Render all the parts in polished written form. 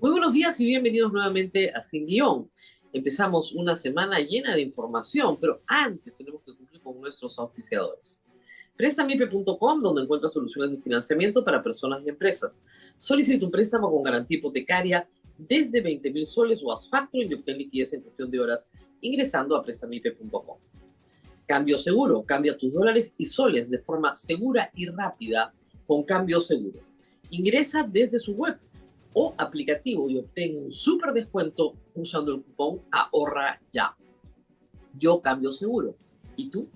Muy buenos días y bienvenidos nuevamente a Sin Guión. Empezamos una semana llena de información, pero antes tenemos que cumplir con nuestros auspiciadores. Prestamipe.com, donde encuentras soluciones de financiamiento para personas y empresas. Solicita un préstamo con garantía hipotecaria desde 20.000 soles o haz factoring y obtén liquidez en cuestión de horas ingresando a prestamipe.com. Cambio Seguro, cambia tus dólares y soles de forma segura y rápida con Cambio Seguro. Ingresa desde su web o aplicativo y obtén un súper descuento usando el cupón Ahorra Ya. Yo cambio seguro. ¿Y tú?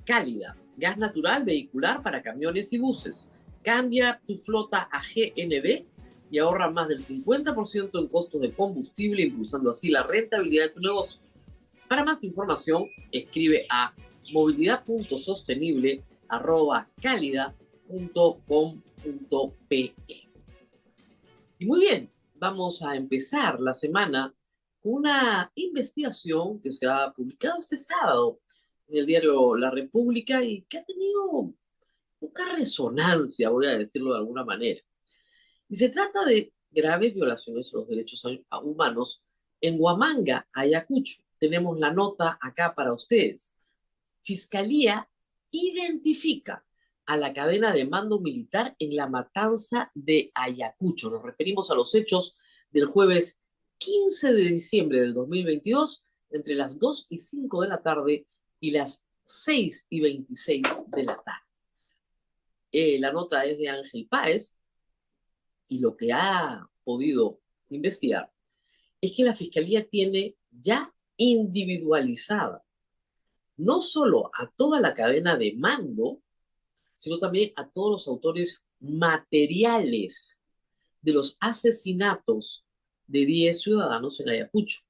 Cálida, gas natural vehicular para camiones y buses. Cambia tu flota a GNB y ahorra más del 50% en costos de combustible, impulsando así la rentabilidad de tu negocio. Para más información, escribe a movilidad.sostenible@calida.com.pe. Y muy bien, vamos a empezar la semana con una investigación que se ha publicado este sábado en el diario La República y que ha tenido poca resonancia, voy a decirlo de alguna manera. Y se trata de graves violaciones a los derechos humanos en Huamanga, Ayacucho. Tenemos la nota acá para ustedes. Fiscalía identifica a la cadena de mando militar en la matanza de Ayacucho. Nos referimos a los hechos del jueves 15 de diciembre del 2022, entre las 2 y 5 de la tarde y las 6 y 26 de la tarde. La nota es de Ángel Páez y lo que ha podido investigar es que la Fiscalía tiene ya individualizada no solo a toda la cadena de mando, sino también a todos los autores materiales de los asesinatos de 10 ciudadanos en Ayacucho.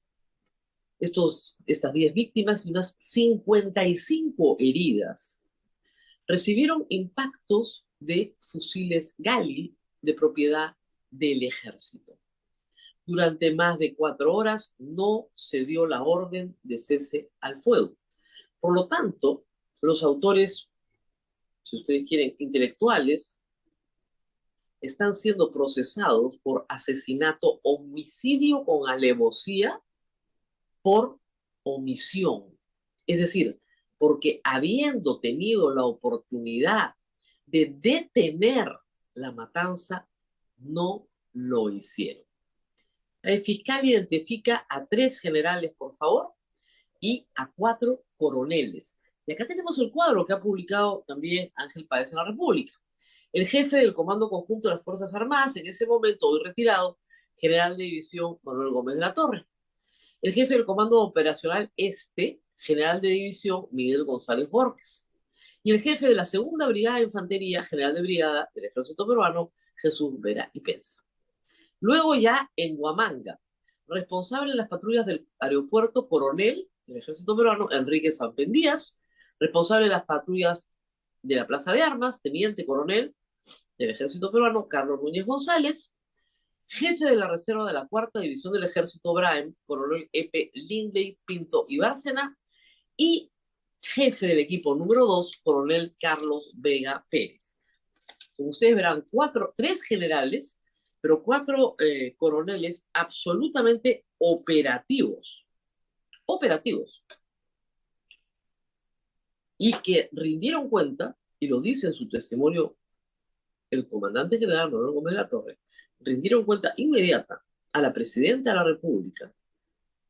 Estas 10 víctimas y unas 55 heridas recibieron impactos de fusiles Gali de propiedad del ejército. Durante más de 4 horas no se dio la orden de cese al fuego. Por lo tanto, los autores, si ustedes quieren, intelectuales, están siendo procesados por asesinato, homicidio con alevosía por omisión. Es decir, porque habiendo tenido la oportunidad de detener la matanza, no lo hicieron. El fiscal identifica a 3 generales, por favor, y a 4 coroneles. Y acá tenemos el cuadro que ha publicado también Ángel Páez en La República. El jefe del Comando Conjunto de las Fuerzas Armadas, en ese momento hoy retirado, general de división Manuel Gómez de la Torre. El jefe del Comando Operacional Este, general de división Miguel González Borges. Y el jefe de la Segunda Brigada de Infantería, general de brigada del Ejército Peruano, Jesús Vera y Penza. Luego ya en Huamanga, responsable de las patrullas del aeropuerto, coronel del Ejército Peruano, Enrique Sampen Díaz, responsable de las patrullas de la Plaza de Armas, teniente coronel del Ejército Peruano, Carlos Núñez González, jefe de la Reserva de la Cuarta División del Ejército Braem, coronel Epe Lindley Pinto y Bárcena, y jefe del equipo número 2, coronel Carlos Vega Pérez. Como ustedes verán, 3 generales, pero 4 coroneles absolutamente operativos, operativos, y que rindieron cuenta, y lo dice en su testimonio el comandante general Manuel Gómez de la Torre, rindieron cuenta inmediata a la presidenta de la República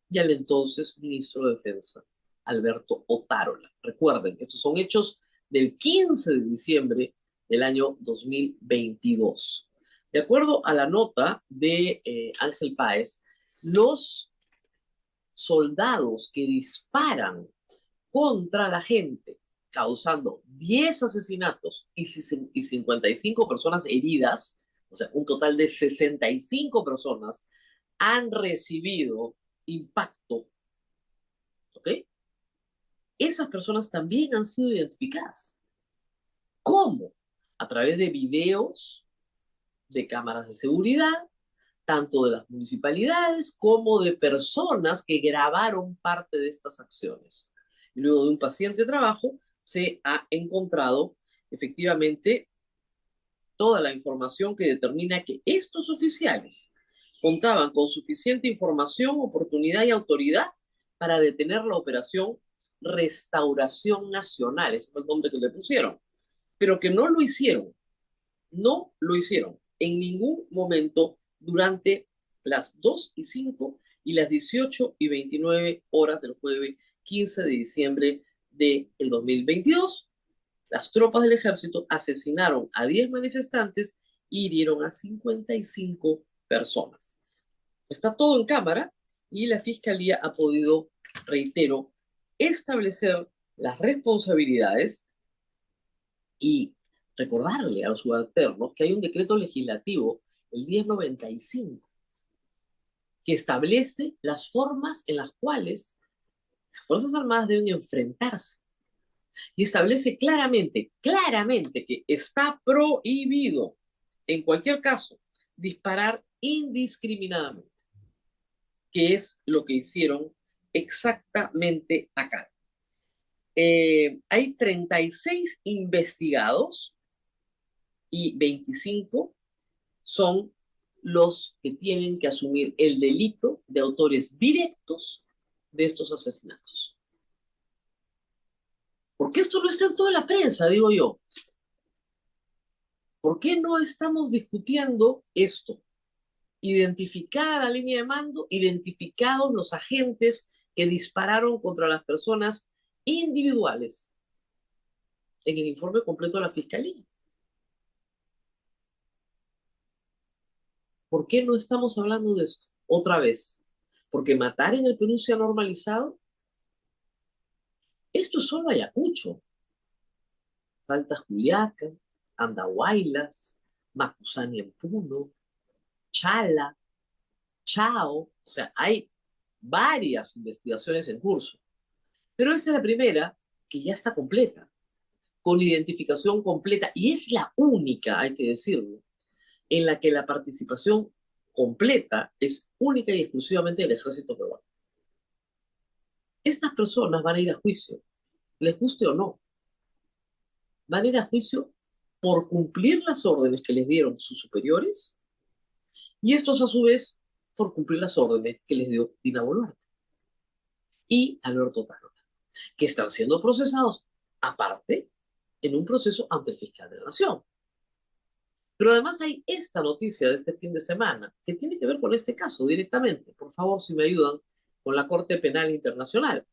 y al entonces ministro de Defensa, Alberto Otárola. Recuerden, estos son hechos del 15 de diciembre del año 2022. De acuerdo a la nota de Ángel Páez, los soldados que disparan contra la gente, causando 10 asesinatos y 55 personas heridas, o sea, un total de 65 personas, han recibido impacto, ¿ok? Esas personas también han sido identificadas. ¿Cómo? A través de videos, de cámaras de seguridad, tanto de las municipalidades como de personas que grabaron parte de estas acciones. Y luego de un paciente trabajo se ha encontrado efectivamente toda la información que determina que estos oficiales contaban con suficiente información, oportunidad y autoridad para detener la operación Restauración Nacional, ese fue el nombre que le pusieron, pero que no lo hicieron, no lo hicieron en ningún momento durante las 2:05 y las 18:29 del jueves 15 de diciembre del 2022. Las tropas del ejército asesinaron a 10 manifestantes y hirieron a 55 personas. Está todo en cámara y la fiscalía ha podido, reitero, establecer las responsabilidades y recordarle a los subalternos que hay un decreto legislativo, el 1095, que establece las formas en las cuales las Fuerzas Armadas deben enfrentarse y establece claramente, claramente que está prohibido, en cualquier caso, disparar indiscriminadamente, que es lo que hicieron exactamente acá. Hay 36 investigados y 25 son los que tienen que asumir el delito de autores directos de estos asesinatos. ¿Por qué esto no está en toda la prensa, digo yo? ¿Por qué no estamos discutiendo esto? Identificada la línea de mando, identificados los agentes que dispararon contra las personas individuales en el informe completo de la Fiscalía. ¿Por qué no estamos hablando de esto otra vez? Porque matar en el Perú se ha normalizado. Esto es solo Ayacucho. Falta Juliaca, Andahuaylas, Macusani en Puno, Chala, Chao. O sea, hay varias investigaciones en curso. Pero esta es la primera que ya está completa, con identificación completa, y es la única, hay que decirlo, en la que la participación completa es única y exclusivamente del ejército peruano. Estas personas van a ir a juicio, les guste o no. Van a ir a juicio por cumplir las órdenes que les dieron sus superiores y estos a su vez por cumplir las órdenes que les dio Dina Boluarte y Alberto Tarola, que están siendo procesados aparte en un proceso ante el fiscal de la Nación. Pero además hay esta noticia de este fin de semana que tiene que ver con este caso directamente. Por favor, si me ayudan, con la Corte Penal Internacional.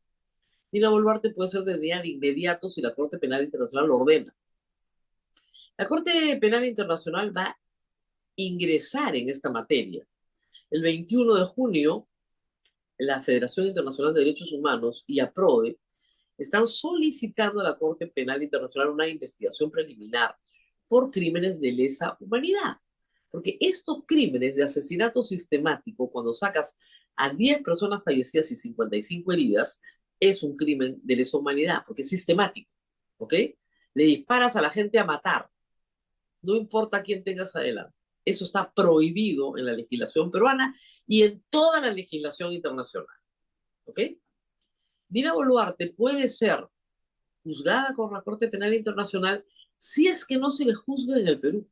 Dina Boluarte puede ser detenida de inmediato si la Corte Penal Internacional lo ordena. La Corte Penal Internacional va a ingresar en esta materia. El 21 de junio, la Federación Internacional de Derechos Humanos y APRODE están solicitando a la Corte Penal Internacional una investigación preliminar por crímenes de lesa humanidad. Porque estos crímenes de asesinato sistemático, cuando sacas a 10 personas fallecidas y 55 heridas, es un crimen de lesa humanidad, porque es sistemático, ¿ok? Le disparas a la gente a matar, no importa quién tengas adelante. Eso está prohibido en la legislación peruana y en toda la legislación internacional, ¿ok? Dina Boluarte puede ser juzgada por la Corte Penal Internacional si es que no se le juzga en el Perú.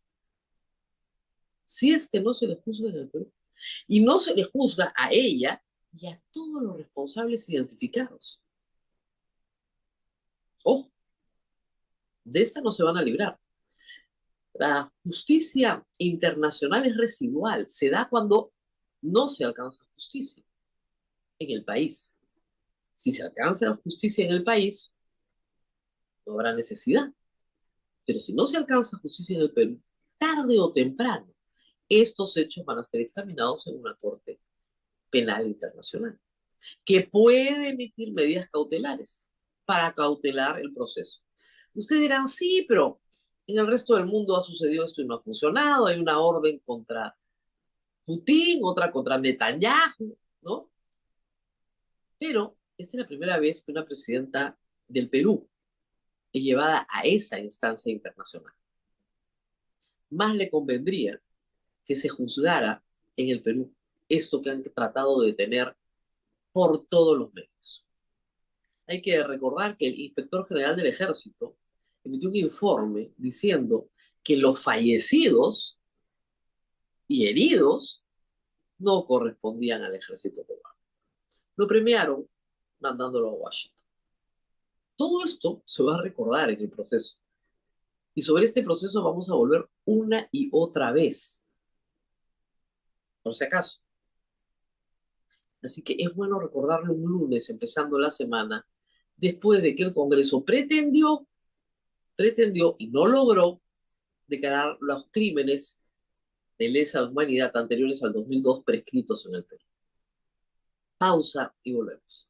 Si es que no se le juzga en el Perú. Y no se le juzga a ella y a todos los responsables identificados. Ojo, de esta no se van a librar. La justicia internacional es residual, se da cuando no se alcanza justicia en el país. Si se alcanza justicia en el país, no habrá necesidad. Pero si no se alcanza justicia en el Perú, tarde o temprano, estos hechos van a ser examinados en una corte penal internacional, que puede emitir medidas cautelares para cautelar el proceso. Ustedes dirán, sí, pero en el resto del mundo ha sucedido esto y no ha funcionado, hay una orden contra Putin, otra contra Netanyahu, ¿no? Pero esta es la primera vez que una presidenta del Perú es llevada a esa instancia internacional. Más le convendría que se juzgara en el Perú esto que han tratado de detener por todos los medios. Hay que recordar que el inspector general del Ejército emitió un informe diciendo que los fallecidos y heridos no correspondían al ejército peruano. Lo premiaron mandándolo a Washington. Todo esto se va a recordar en el proceso. Y sobre este proceso vamos a volver una y otra vez, por si acaso. Así que es bueno recordarlo un lunes, empezando la semana, después de que el Congreso pretendió y no logró declarar los crímenes de lesa humanidad anteriores al 2002 prescritos en el Perú. Pausa y volvemos.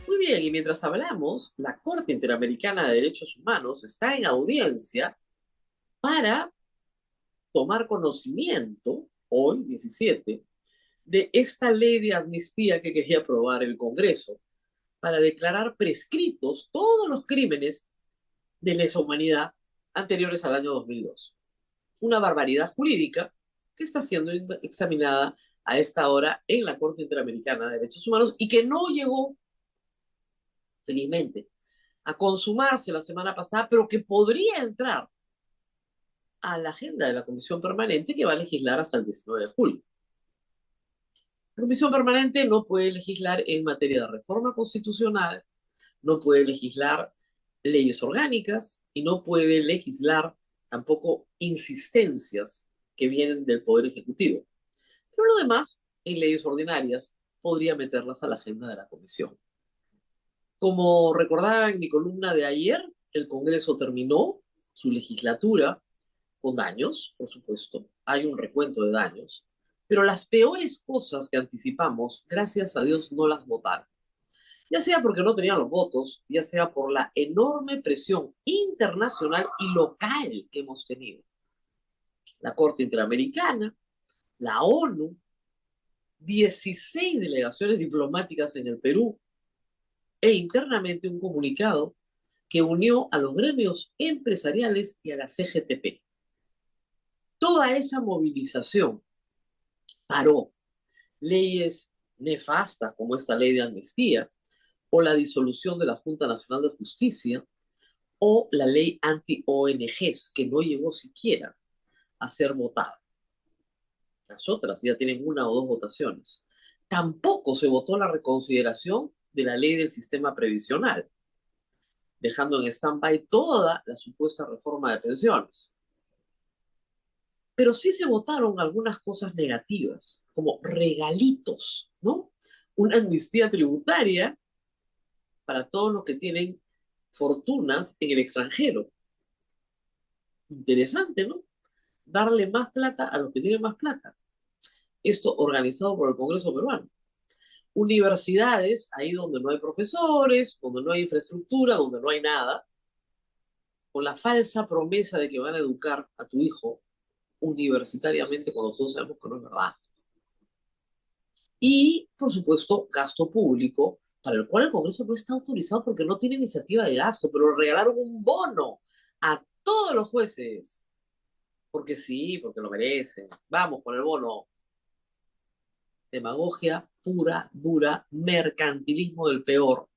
Muy bien, y mientras hablamos, la Corte Interamericana de Derechos Humanos está en audiencia para tomar conocimiento, hoy 17, de esta ley de amnistía que quería aprobar el Congreso para declarar prescritos todos los crímenes de lesa humanidad anteriores al año 2002. Una barbaridad jurídica que está siendo examinada a esta hora en la Corte Interamericana de Derechos Humanos y que no llegó, felizmente, a consumarse la semana pasada, pero que podría entrar a la agenda de la Comisión Permanente que va a legislar hasta el 19 de julio. La Comisión Permanente no puede legislar en materia de reforma constitucional, no puede legislar leyes orgánicas y no puede legislar tampoco insistencias que vienen del Poder Ejecutivo. Pero lo demás, en leyes ordinarias, podría meterlas a la agenda de la Comisión. Como recordaba en mi columna de ayer, el Congreso terminó su legislatura con daños, por supuesto. Hay un recuento de daños. Pero las peores cosas que anticipamos, gracias a Dios, no las votaron. Ya sea porque no tenían los votos, ya sea por la enorme presión internacional y local que hemos tenido. La Corte Interamericana, la ONU, 16 delegaciones diplomáticas en el Perú e internamente un comunicado que unió a los gremios empresariales y a la CGTP. Toda esa movilización paró leyes nefastas como esta ley de amnistía o la disolución de la Junta Nacional de Justicia o la ley anti-ONGs que no llegó siquiera a ser votada. Las otras ya tienen una o dos votaciones. Tampoco se votó la reconsideración de la ley del sistema previsional, dejando en stand-by toda la supuesta reforma de pensiones. Pero sí se votaron algunas cosas negativas, como regalitos, ¿no? Una amnistía tributaria para todos los que tienen fortunas en el extranjero. Interesante, ¿no? Darle más plata a los que tienen más plata. Esto organizado por el Congreso peruano. Universidades, ahí donde no hay profesores, donde no hay infraestructura, donde no hay nada, con la falsa promesa de que van a educar a tu hijo universitariamente cuando todos sabemos que no es verdad. Y, por supuesto, gasto público, para el cual el Congreso no está autorizado porque no tiene iniciativa de gasto, pero regalaron un bono a todos los jueces. Porque sí, porque lo merecen. Vamos con el bono. Demagogia pura, dura, mercantilismo del peor,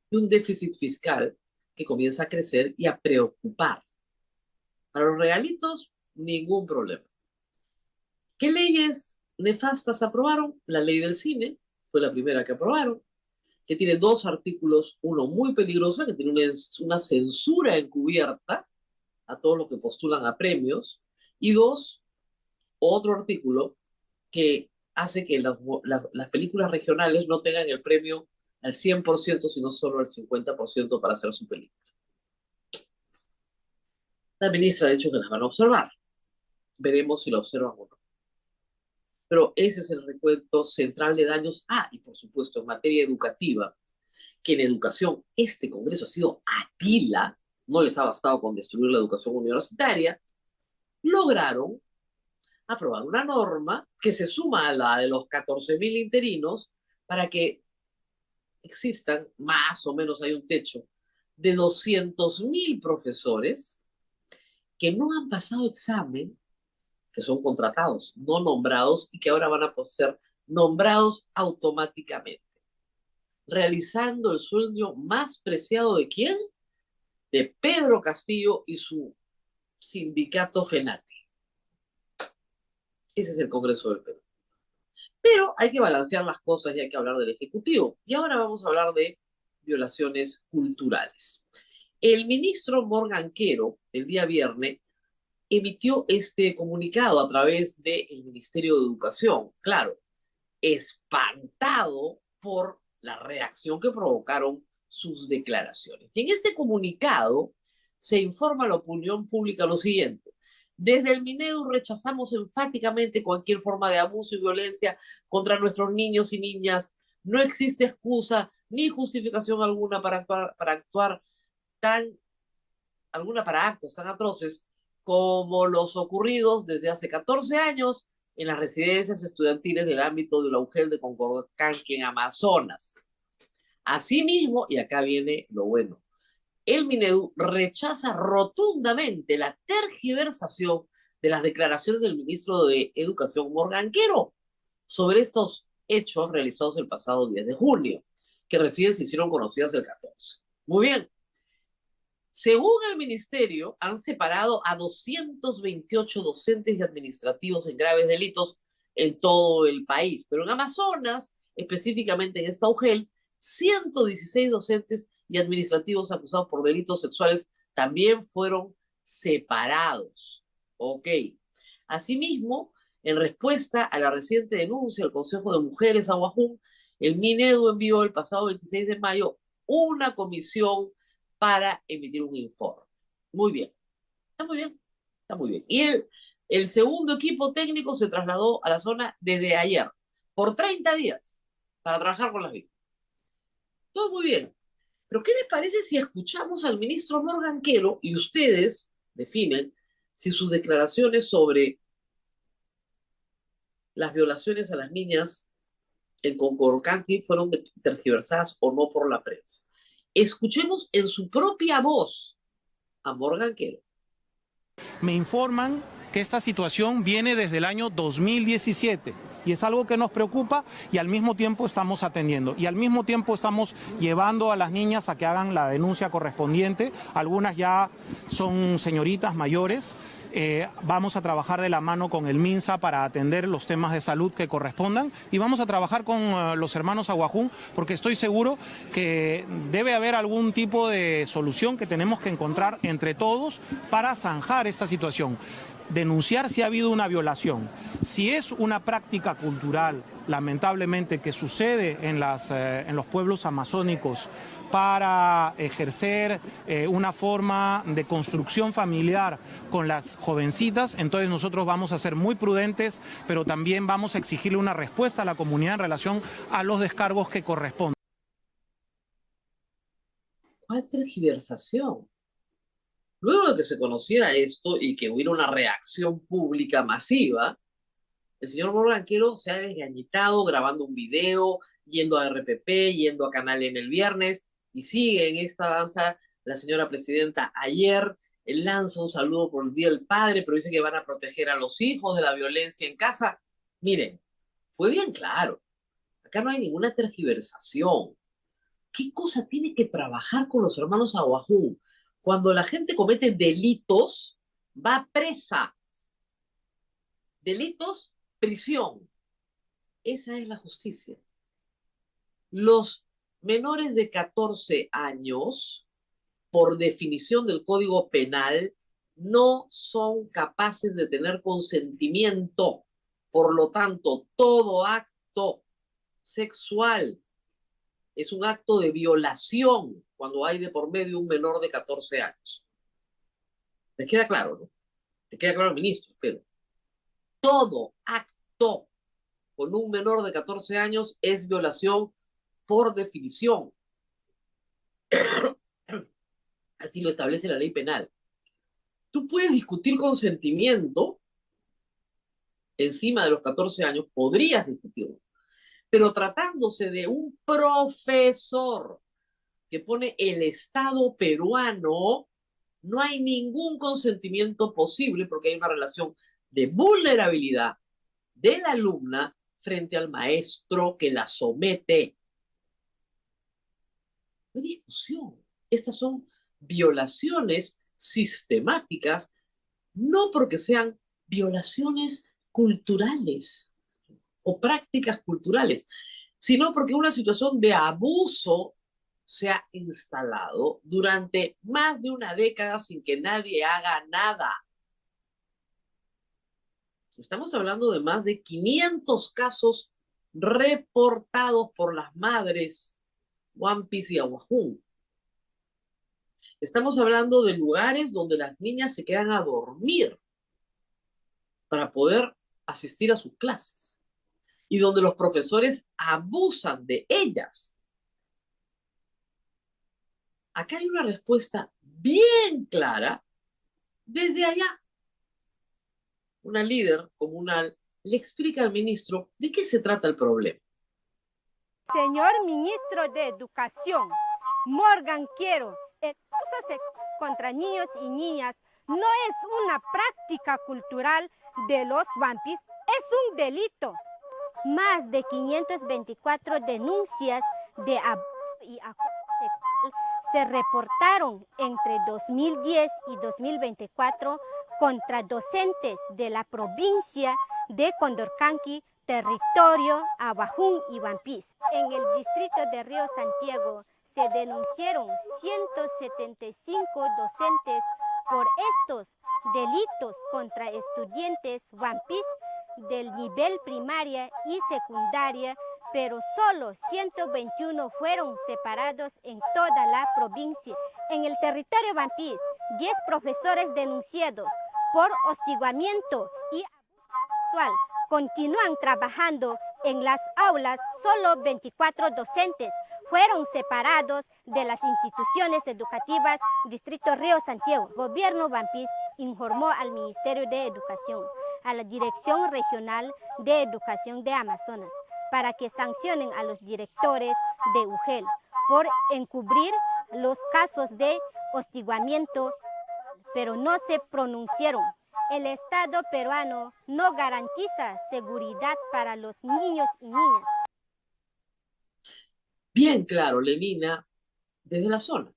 y un déficit fiscal que comienza a crecer y a preocupar. Para los regalitos, ningún problema. ¿Qué leyes nefastas aprobaron? La ley del cine fue la primera que aprobaron, que tiene dos artículos, uno muy peligroso, que tiene una censura encubierta a todos los que postulan a premios, y dos, otro artículo que hace que las películas regionales no tengan el premio al 100%, sino solo al 50% para hacer su película. La ministra ha dicho que las van a observar. Veremos si la observan o no. Pero ese es el recuento central de daños. Ah, y por supuesto, en materia educativa, que en educación este Congreso ha sido Atila, no les ha bastado con destruir la educación universitaria, lograron aprobar una norma que se suma a la de los 14.000 interinos para que existan, más o menos hay un techo, de 200.000 profesores que no han pasado examen, que son contratados, no nombrados, y que ahora van a ser nombrados automáticamente, realizando el sueño más preciado de ¿quién? De Pedro Castillo y su sindicato FENATI. Ese es el Congreso del Perú. Pero hay que balancear las cosas y hay que hablar del Ejecutivo. Y ahora vamos a hablar de violaciones culturales. El ministro Morgan Quero, el día viernes, emitió este comunicado a través del Ministerio de Educación. Claro, espantado por la reacción que provocaron sus declaraciones. Y en este comunicado se informa a la opinión pública lo siguiente. Desde el Minedu rechazamos enfáticamente cualquier forma de abuso y violencia contra nuestros niños y niñas. No existe excusa ni justificación alguna para actos tan atroces como los ocurridos desde hace 14 años en las residencias estudiantiles del ámbito de la UGEL de Concorcanqui en Amazonas. Asimismo, y acá viene lo bueno, el Minedu rechaza rotundamente la tergiversación de las declaraciones del ministro de Educación Morgan Quero sobre estos hechos realizados el pasado 10 de junio, que recién se hicieron conocidas el 14. Muy bien. Según el ministerio, han separado a 228 docentes y administrativos en graves delitos en todo el país, pero en Amazonas, específicamente en esta UGEL, 116 docentes y administrativos acusados por delitos sexuales también fueron separados. Ok. Asimismo, en respuesta a la reciente denuncia del Consejo de Mujeres Aguajún, el Minedu envió el pasado 26 de mayo una comisión para emitir un informe. Muy bien, está muy bien, está muy bien. Y el segundo equipo técnico se trasladó a la zona desde ayer, por 30 días, para trabajar con las víctimas. Todo muy bien. Pero ¿qué les parece si escuchamos al ministro Morgan Quero y ustedes definen si sus declaraciones sobre las violaciones a las niñas en Concorcanqui fueron tergiversadas o no por la prensa? Escuchemos en su propia voz a Morgan Quero. Me informan que esta situación viene desde el año 2017 y es algo que nos preocupa y al mismo tiempo estamos atendiendo y al mismo tiempo estamos llevando a las niñas a que hagan la denuncia correspondiente. Algunas ya son señoritas mayores. Vamos a trabajar de la mano con el MINSA para atender los temas de salud que correspondan y vamos a trabajar con los hermanos Aguajún porque estoy seguro que debe haber algún tipo de solución que tenemos que encontrar entre todos para zanjar esta situación. Denunciar si ha habido una violación. Si es una práctica cultural, lamentablemente, que sucede en los pueblos amazónicos para ejercer una forma de construcción familiar con las jovencitas, entonces nosotros vamos a ser muy prudentes, pero también vamos a exigirle una respuesta a la comunidad en relación a los descargos que corresponden. ¿Cuál tergiversación? Luego de que se conociera esto y que hubiera una reacción pública masiva, el señor Morgan Quero se ha desgañitado grabando un video, yendo a RPP, yendo a Canal en el viernes, y sigue en esta danza la señora presidenta. Ayer lanza un saludo por el Día del Padre, pero dice que van a proteger a los hijos de la violencia en casa. Miren, fue bien claro. Acá no hay ninguna tergiversación. ¿Qué cosa tiene que trabajar con los hermanos Aguajún? Cuando la gente comete delitos, va presa. Delitos, prisión. Esa es la justicia. Los menores de 14 años, por definición del Código Penal, no son capaces de tener consentimiento. Por lo tanto, todo acto sexual es un acto de violación cuando hay de por medio un menor de 14 años. ¿Les queda claro, no? ¿Les queda claro, ministro? Pero todo acto con un menor de 14 años es violación por definición. Así lo establece la ley penal. Tú puedes discutir consentimiento encima de los 14 años, podrías discutirlo, Pero tratándose de un profesor que pone el Estado peruano, no hay ningún consentimiento posible porque hay una relación de vulnerabilidad de la alumna frente al maestro que la somete. No hay discusión. Estas son violaciones sistemáticas, no porque sean violaciones culturales o prácticas culturales, sino porque una situación de abuso se ha instalado durante más de una década sin que nadie haga nada. Estamos hablando de más de 500 casos reportados por las madres One Piece y Aguajún. Estamos hablando de lugares donde las niñas se quedan a dormir para poder asistir a sus clases y donde los profesores abusan de ellas. Acá hay una respuesta bien clara desde allá. Una líder comunal le explica al ministro de qué se trata el problema. Señor Ministro de Educación, Morgan Quiero, el abuso contra niños y niñas no es una práctica cultural de los Wampis, es un delito. Más de 524 denuncias de abuso y acoso sexual se reportaron entre 2010 y 2024 contra docentes de la provincia de Condorcanqui, territorio Aguajún y Wampis. En el distrito de Río Santiago se denunciaron 175 docentes por estos delitos contra estudiantes Wampis del nivel primaria y secundaria, pero solo 121 fueron separados en toda la provincia. En el territorio Wampis, 10 profesores denunciados por hostigamiento y abuso sexual continúan trabajando en las aulas. Solo 24 docentes fueron separados de las instituciones educativas Distrito Río Santiago. Gobierno Wampis informó al Ministerio de Educación, a la Dirección Regional de Educación de Amazonas, para que sancionen a los directores de UGEL por encubrir los casos de hostigamiento, pero no se pronunciaron. El Estado peruano no garantiza seguridad para los niños y niñas. Bien claro, Lenina, desde la zona.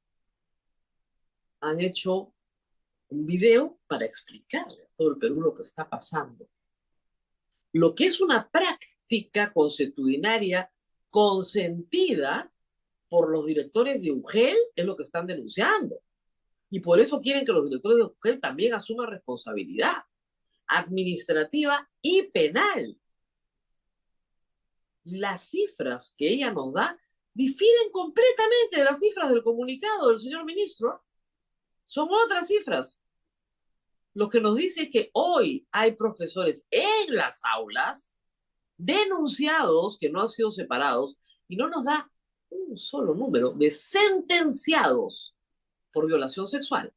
Han hecho un video para explicarle a todo el Perú lo que está pasando. Lo que es una práctica consuetudinaria consentida por los directores de UGEL es lo que están denunciando. Y por eso quieren que los directores de UGEL también asuman responsabilidad administrativa y penal. Las cifras que ella nos da difieren completamente de las cifras del comunicado del señor ministro. Son otras cifras. Lo que nos dice es que hoy hay profesores en las aulas denunciados que no han sido separados y no nos da un solo número de sentenciados por violación sexual.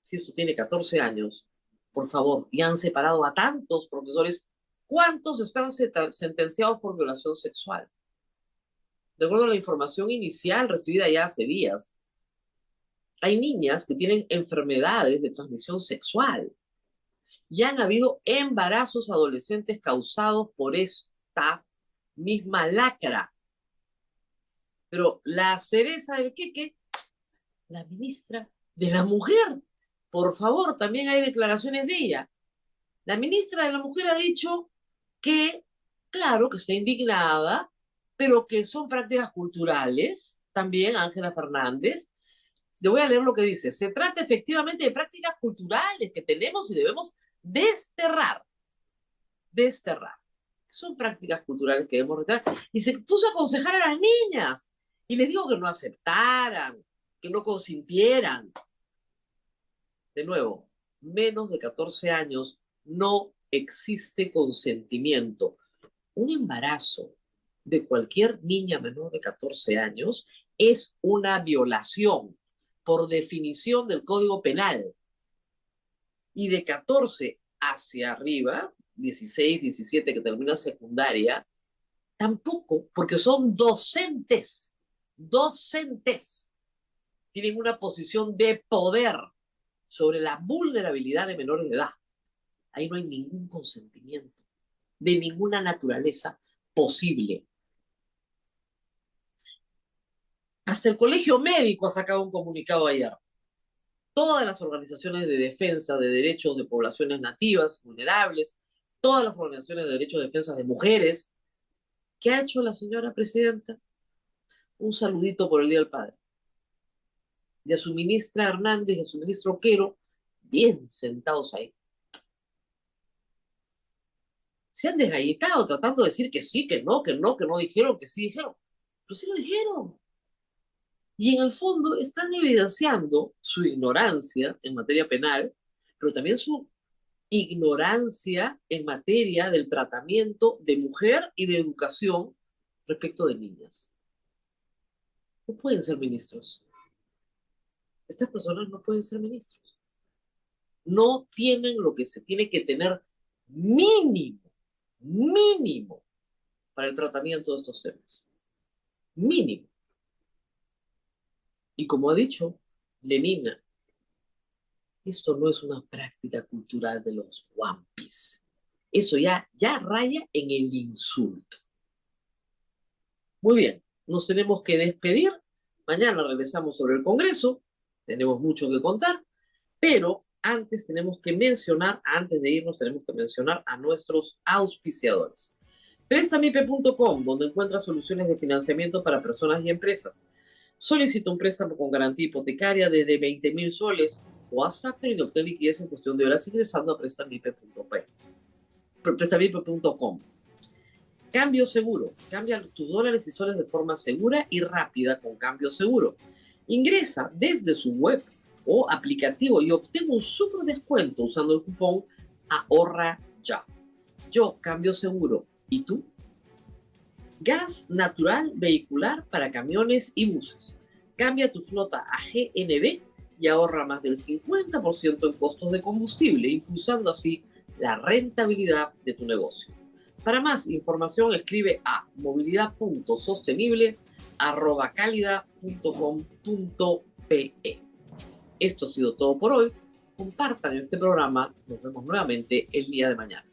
Si esto tiene 14 años, por favor, y han separado a tantos profesores, ¿cuántos están sentenciados por violación sexual? De acuerdo a la información inicial recibida ya hace días, hay niñas que tienen enfermedades de transmisión sexual y han habido embarazos adolescentes causados por esta misma lacra. Pero la cereza del queque, la ministra de la Mujer, por favor, también hay declaraciones de ella. La ministra de la Mujer ha dicho que, claro, que está indignada, pero que son prácticas culturales, también Ángela Fernández. Le voy a leer lo que dice. Se trata efectivamente de prácticas culturales que tenemos y debemos desterrar. Desterrar. Son prácticas culturales que debemos desterrar. Y se puso a aconsejar a las niñas. Y les dijo que no aceptaran, que no consintieran. De nuevo, menos de 14 años no existe consentimiento. Un embarazo de cualquier niña menor de 14 años es una violación por definición del Código Penal. Y de 14 hacia arriba, 16, 17 que termina secundaria, Tampoco, porque son docentes. Docentes. Tienen una posición de poder sobre la vulnerabilidad de menores de edad. Ahí no hay ningún consentimiento de ninguna naturaleza posible. Hasta el Colegio Médico ha sacado un comunicado ayer. Todas las organizaciones de defensa de derechos de poblaciones nativas, vulnerables, todas las organizaciones de derechos de defensa de mujeres. ¿Qué ha hecho la señora presidenta? Un saludito por el Día del Padre. Y a su ministra Hernández y a su ministro Quero, bien sentados ahí. Se han desgalletado tratando de decir que sí, que no dijeron, que sí dijeron. Pero sí lo dijeron. Y en el fondo están evidenciando su ignorancia en materia penal, pero también su ignorancia en materia del tratamiento de mujer y de educación respecto de niñas. No pueden ser ministros. Estas personas no pueden ser ministros. No tienen lo que se tiene que tener mínimo para el tratamiento de estos temas. Mínimo. Y como ha dicho Lenina, esto no es una práctica cultural de los guampis. Eso ya raya en el insulto. Muy bien, nos tenemos que despedir. Mañana regresamos sobre el Congreso. Tenemos mucho que contar, pero antes de irnos, tenemos que mencionar a nuestros auspiciadores. Prestamipe.com, donde encuentras soluciones de financiamiento para personas y empresas. Solicita un préstamo con garantía hipotecaria desde 20,000 soles o haz factoring y obtén liquidez en cuestión de horas ingresando a prestamipe.com. Cambio seguro. Cambia tus dólares y soles de forma segura y rápida con Cambio Seguro. Ingresa desde su web o aplicativo y obtén un súper descuento usando el cupón Ahorra Ya. Yo Cambio Seguro. ¿Y tú? Gas natural vehicular para camiones y buses. Cambia tu flota a GNB y ahorra más del 50% en costos de combustible, impulsando así la rentabilidad de tu negocio. Para más información, escribe a movilidad.sostenible@calida.com.pe. Esto ha sido todo por hoy. Compartan este programa. Nos vemos nuevamente el día de mañana.